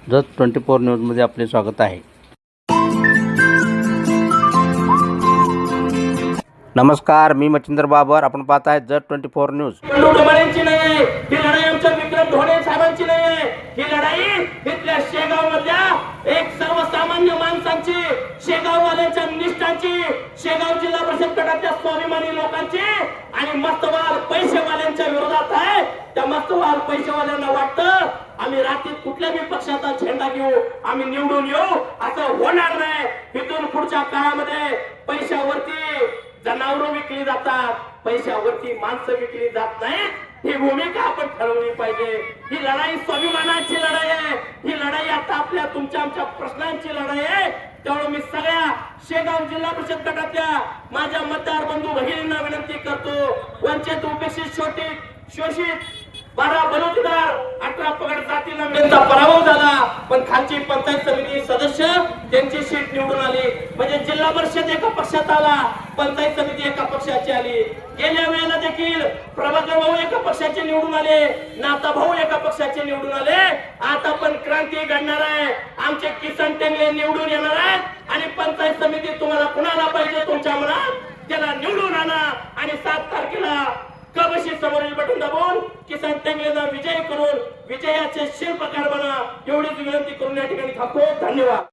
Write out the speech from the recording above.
जत 24 न्यूजमध्ये आपले स्वागत आहे। नमस्कार, मी मच्छिंद्र बाबर। आपण पाहत आहे जत 24 न्यूज। डोमाळ्यांची नाही ही लढाई आमच्या विक्रम ढोणे साहेबांची नाही। ही लढाई इथल्या शेगाव मधल्या एक सर्वसामान्य माणसांची, शेगाववाल्यांच्या निष्ठांची, शेगाव जिल्हा परिषद गटाच्या स्वाभिमानी लोकांची आणि मस्तवाल पैसेवाल्यांच्या विरोधात आहे। त्या मस्तवाल पैसेवाल्यांना वाटतं आम्ही रात्रीत कुठल्याही पक्षाचा झेंडा घेऊ, आम्ही निवडून येऊ, असं होणार नाही। इथून पुढच्या काळामध्ये पैशावरती जनावरं विकली जातात, पैशावरती माणसं विकली जात नाहीत। ही भूमिका आपण ठरवली पाहिजे। ही लढाई स्वाभिमानाची लढाई आहे। ही लढाई आता आपल्या तुमच्या आमच्या प्रश्नांची लढाई आहे। त्यामुळे मी सगळ्या शेगाव जिल्हा परिषद गटातल्या माझ्या मतदार बंधू भगिनींना विनंती करतो, वंचित उपेक्षित शोषित 12 बलुतेदार 18 पगड जातीला त्यांचा पराभव झाला, पण खालची पंचायत समिती सदस्य त्यांची सीट निवडून आली। म्हणजे जिल्हा परिषद एका पक्षात आला, पंचायत समिती एका पक्षाची आली। गेल्या वेळेला देखील प्रभाकर भाऊ एका पक्षाचे निवडून आले, नाता भाऊ एका पक्षाचे निवडून आले। आता पण क्रांती घडणार आहे, आमचे किसन टेंगले निवडून येणार आहेत आणि पंचायत समिती तुम्हाला कुणाला पाहिजे तुमच्या मनात त्याला निवडून आणा आणि 7 तारखेला कबशी समोरील बटन दाबून किसन टेंगलेंना विजय करून विजयाचे शिल्पकार बना, एवढीच विनंती करून या ठिकाणी थांबतो। धन्यवाद।